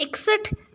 61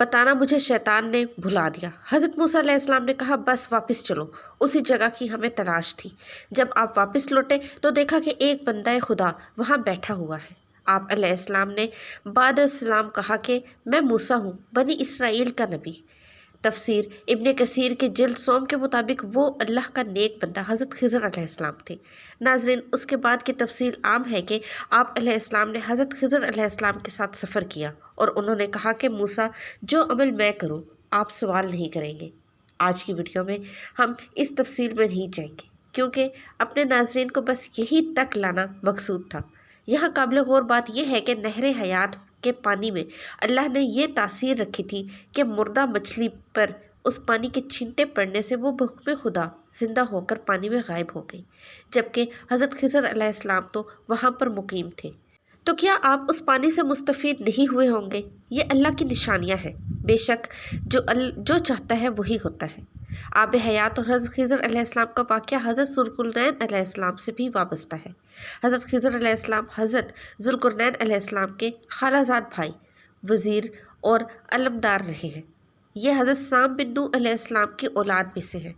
بتانا مجھے شیطان نے بھلا دیا۔ حضرت موسیٰ علیہ السلام نے کہا بس واپس چلو، اسی جگہ کی ہمیں تلاش تھی۔ جب آپ واپس لوٹے تو دیکھا کہ ایک بندہ خدا وہاں بیٹھا ہوا ہے۔ آپ علیہ السلام نے بعد السلام کہا کہ میں موسیٰ ہوں، بنی اسرائیل کا نبی۔ تفسیر ابن کثیر کے جلد سوم کے مطابق وہ اللہ کا نیک بندہ حضرت خضر علیہ السلام تھے۔ ناظرین، اس کے بعد کی تفصیل عام ہے کہ آپ علیہ السلام نے حضرت خضر علیہ السلام کے ساتھ سفر کیا اور انہوں نے کہا کہ موسیٰ جو عمل میں کروں آپ سوال نہیں کریں گے۔ آج کی ویڈیو میں ہم اس تفصیل میں نہیں جائیں گے کیونکہ اپنے ناظرین کو بس یہی تک لانا مقصود تھا۔ یہاں قابل غور بات یہ ہے کہ نہر حیات کے پانی میں اللہ نے یہ تاثیر رکھی تھی کہ مردہ مچھلی پر اس پانی کے چھینٹے پڑنے سے وہ بحکم خدا زندہ ہو کر پانی میں غائب ہو گئی، جبکہ حضرت خضر علیہ السلام تو وہاں پر مقیم تھے۔ تو کیا آپ اس پانی سے مستفید نہیں ہوئے ہوں گے؟ یہ اللہ کی نشانیاں ہیں۔ بے شک جو چاہتا ہے وہی ہوتا ہے۔ آب حیات اور حضرت خضر علیہ السلام کا واقعہ حضرت ذوالقرنین علیہ السلام سے بھی وابستہ ہے۔ حضرت خضر علیہ السلام حضرت ذوالقرنین علیہ السلام کے خالہ زاد بھائی، وزیر اور علمدار رہے ہیں۔ یہ حضرت سام بن نوح علیہ السلام کی اولاد میں سے ہے۔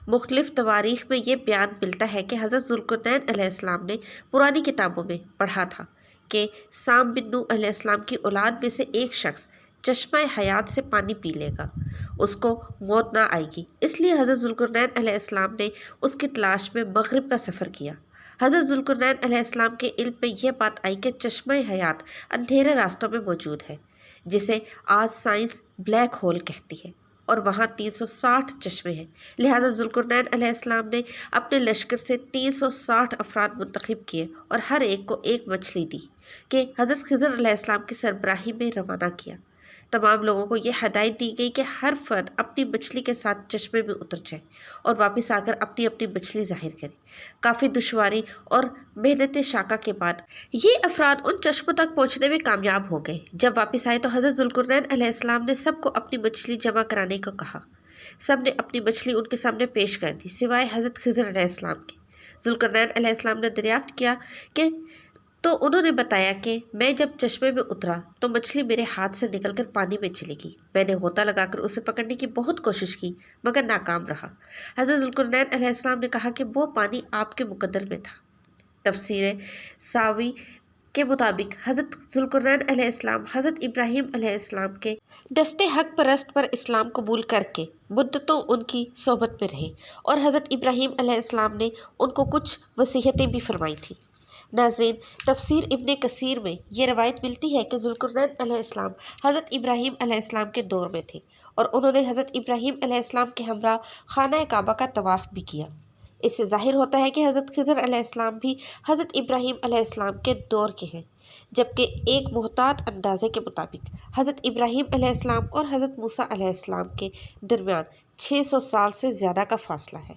مختلف تواریخ میں یہ بیان ملتا ہے کہ حضرت ذوالقرنین علیہ السلام نے پرانی کتابوں میں پڑھا تھا کہ سام بن نوح علیہ السلام کی اولاد میں سے ایک شخص چشمہ حیات سے پانی پی لے گا، اس کو موت نہ آئے گی۔ اس لیے حضرت ذوالقرنین علیہ السلام نے اس کی تلاش میں مغرب کا سفر کیا۔ حضرت ذوالقرنین علیہ السلام کے علم میں یہ بات آئی کہ چشمہ حیات اندھیرے راستوں میں موجود ہے، جسے آج سائنس بلیک ہول کہتی ہے، اور وہاں 360 چشمے ہیں۔ لہٰذا ذوالقرنین علیہ السلام نے اپنے لشکر سے 360 افراد منتخب کیے اور ہر ایک کو ایک مچھلی دی کہ حضرت خضر علیہ السلام کی سربراہی میں روانہ کیا۔ تمام لوگوں کو یہ ہدایت دی گئی کہ ہر فرد اپنی مچھلی کے ساتھ چشمے میں اتر جائے اور واپس آ کر اپنی اپنی مچھلی ظاہر کرے۔ کافی دشواری اور محنت شاقہ کے بعد یہ افراد ان چشموں تک پہنچنے میں کامیاب ہو گئے۔ جب واپس آئے تو حضرت ذوالقرنین علیہ السلام نے سب کو اپنی مچھلی جمع کرانے کو کہا۔ سب نے اپنی مچھلی ان کے سامنے پیش کر دی سوائے حضرت خضر علیہ السلام کے۔ ذوالقرنین علیہ السلام نے دریافت کیا کہ تو انہوں نے بتایا کہ میں جب چشمے میں اترا تو مچھلی میرے ہاتھ سے نکل کر پانی میں چلی گئی۔ میں نے غوطہ لگا کر اسے پکڑنے کی بہت کوشش کی مگر ناکام رہا۔ حضرت ذوالقرنین علیہ السلام نے کہا کہ وہ پانی آپ کے مقدر میں تھا۔ تفسیر ساوی کے مطابق حضرت ذوالقرنین علیہ السلام حضرت ابراہیم علیہ السلام کے دستے حق پرست پر اسلام قبول کر کے مدتوں ان کی صحبت میں رہے اور حضرت ابراہیم علیہ السلام نے ان کو کچھ وصیتیں بھی فرمائی تھیں۔ ناظرین، تفسیر ابن کثیر میں یہ روایت ملتی ہے کہ ذوالقرنین علیہ السلام حضرت ابراہیم علیہ السلام کے دور میں تھے اور انہوں نے حضرت ابراہیم علیہ السلام کے ہمراہ خانہ کعبہ کا طواف بھی کیا۔ اس سے ظاہر ہوتا ہے کہ حضرت خضر علیہ السلام بھی حضرت ابراہیم علیہ السلام کے دور کے ہیں، جبکہ ایک محتاط اندازے کے مطابق حضرت ابراہیم علیہ السلام اور حضرت موسیٰ علیہ السلام کے درمیان 600 سال سے زیادہ کا فاصلہ ہے،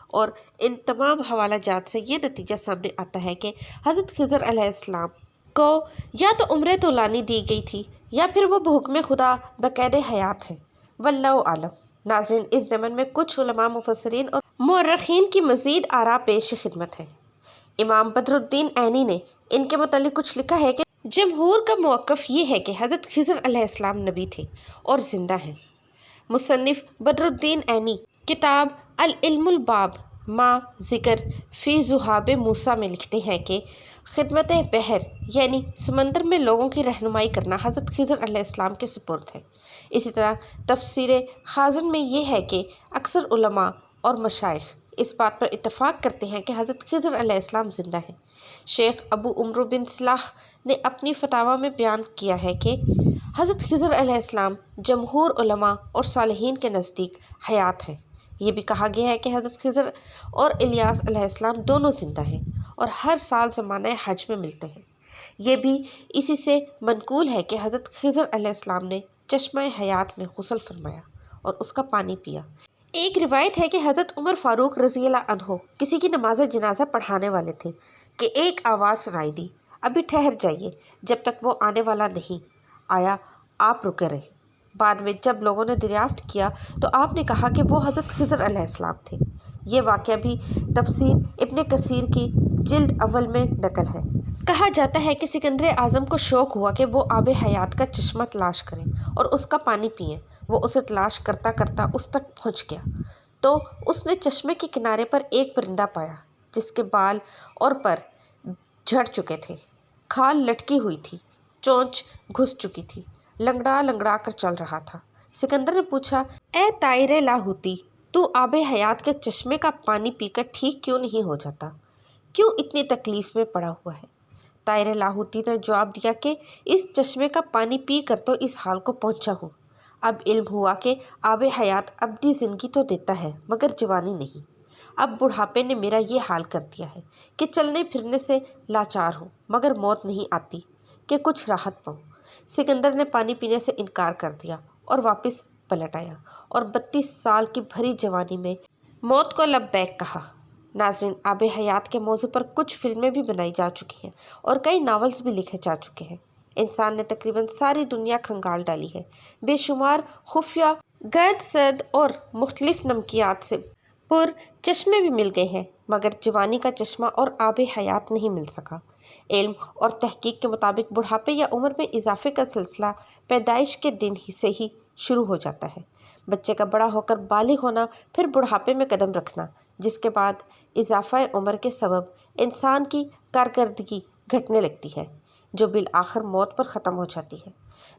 اور ان تمام حوالہ جات سے یہ نتیجہ سامنے آتا ہے کہ حضرت خضر علیہ السلام کو یا تو عمر طولانی دی گئی تھی یا پھر وہ بحکم خدا بقید حیات ہیں، واللہ عالم۔ ناظرین، اس زمن میں کچھ علماء مفسرین اور مورخین کی مزید آراء پیش خدمت ہے۔ امام بدر الدین عینی نے ان کے متعلق کچھ لکھا ہے کہ جمہور کا موقف یہ ہے کہ حضرت خضر علیہ السلام نبی تھے اور زندہ ہیں۔ مصنف بدر الدین عینی کتاب العلم الباب ما ذکر فی ذہاب موسیٰ میں لکھتے ہیں کہ خدمت بحر یعنی سمندر میں لوگوں کی رہنمائی کرنا حضرت خضر علیہ السلام کے سپرد ہے۔ اسی طرح تفسیر خازن میں یہ ہے کہ اکثر علماء اور مشائخ اس بات پر اتفاق کرتے ہیں کہ حضرت خضر علیہ السلام زندہ ہیں۔ شیخ ابو عمرو بن صلاح نے اپنی فتاویٰ میں بیان کیا ہے کہ حضرت خضر علیہ السلام جمہور علماء اور صالحین کے نزدیک حیات ہیں۔ یہ بھی کہا گیا ہے کہ حضرت خضر اور الیاس علیہ السلام دونوں زندہ ہیں اور ہر سال زمانہ حج میں ملتے ہیں۔ یہ بھی اسی سے منقول ہے کہ حضرت خضر علیہ السلام نے چشمہ حیات میں غسل فرمایا اور اس کا پانی پیا۔ ایک روایت ہے کہ حضرت عمر فاروق رضی اللہ عنہ کسی کی نماز جنازہ پڑھانے والے تھے کہ ایک آواز سنائی دی، ابھی ٹھہر جائیے، جب تک وہ آنے والا نہیں آیا آپ رکے رہے۔ بعد میں جب لوگوں نے دریافت کیا تو آپ نے کہا کہ وہ حضرت خضر علیہ السلام تھے۔ یہ واقعہ بھی تفسیر ابن کثیر کی جلد اول میں نقل ہے۔ کہا جاتا ہے کہ سکندر اعظم کو شوق ہوا کہ وہ آب حیات کا چشمہ تلاش کریں اور اس کا پانی پئیں۔ وہ اسے تلاش کرتا کرتا اس تک پہنچ گیا تو اس نے چشمے کے کنارے پر ایک پرندہ پایا جس کے بال اور پر جھڑ چکے تھے، کھال لٹکی ہوئی تھی، چونچ گھس چکی تھی، لنگڑا لنگڑا کر چل رہا تھا۔ سکندر نے پوچھا، اے طائر لاہوتی، تو آب حیات کے چشمے کا پانی پی کر ٹھیک کیوں نہیں ہو جاتا؟ کیوں اتنی تکلیف میں پڑا ہوا ہے؟ طائر لاہوتی نے جواب دیا کہ اس چشمے کا پانی پی کر تو اس حال کو پہنچا ہوں۔ اب علم ہوا کہ آب حیات ابدی زندگی تو دیتا ہے مگر جوانی نہیں۔ اب بڑھاپے نے میرا یہ حال کر دیا ہے کہ چلنے پھرنے سے لاچار ہوں مگر موت نہیں آتی کہ کچھ راحت پاؤں۔ سکندر نے پانی پینے سے انکار کر دیا اور واپس پلٹ آیا اور 32 سال کی بھری جوانی میں موت کو لبیک کہا۔ ناظرین، آب حیات کے موضوع پر کچھ فلمیں بھی بنائی جا چکی ہیں اور کئی ناولز بھی لکھے جا چکے ہیں۔ انسان نے تقریباً ساری دنیا کھنگال ڈالی ہے۔ بے شمار خفیہ غیر سرد اور مختلف نمکیات سے پر چشمے بھی مل گئے ہیں مگر جوانی کا چشمہ اور آب حیات نہیں مل سکا۔ علم اور تحقیق کے مطابق بڑھاپے یا عمر میں اضافے کا سلسلہ پیدائش کے دن سے ہی شروع ہو جاتا ہے۔ بچے کا بڑا ہو کر بالغ ہونا، پھر بڑھاپے میں قدم رکھنا، جس کے بعد اضافہ عمر کے سبب انسان کی کارکردگی گھٹنے لگتی ہے جو بالآخر موت پر ختم ہو جاتی ہے۔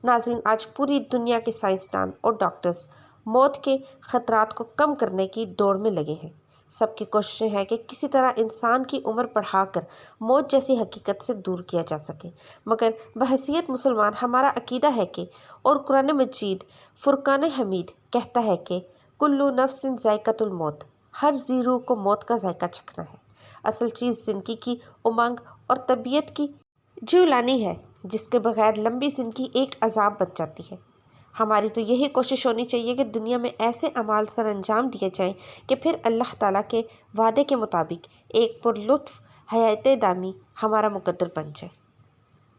ناظرین، آج پوری دنیا کے سائنسدان اور ڈاکٹرز موت کے خطرات کو کم کرنے کی دوڑ میں لگے ہیں۔ سب کی کوششیں ہیں کہ کسی طرح انسان کی عمر بڑھا کر موت جیسی حقیقت سے دور کیا جا سکے، مگر بحیثیت مسلمان ہمارا عقیدہ ہے کہ اور قرآن مجید فرقان حمید کہتا ہے کہ کلو نفس ذائقۃ الموت، ہر زی روح کو موت کا ذائقہ چکھنا ہے۔ اصل چیز زندگی کی امنگ اور طبیعت کی جولانی ہے، جس کے بغیر لمبی زندگی ایک عذاب بن جاتی ہے۔ ہماری تو یہی کوشش ہونی چاہیے کہ دنیا میں ایسے اعمال سر انجام دیے جائیں کہ پھر اللہ تعالیٰ کے وعدے کے مطابق ایک پرلطف حیات دامی ہمارا مقدر بن جائے۔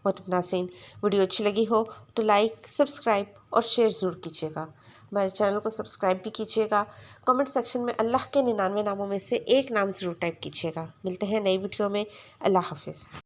محترم ناظرین، ویڈیو اچھی لگی ہو تو لائک، سبسکرائب اور شیئر ضرور کیجیے گا۔ ہمارے چینل کو سبسکرائب بھی کیجیے گا۔ کمنٹ سیکشن میں اللہ کے 99 ناموں میں سے ایک نام ضرور ٹائپ کیجیے گا۔ ملتے ہیں نئی ویڈیو میں۔ اللہ حافظ۔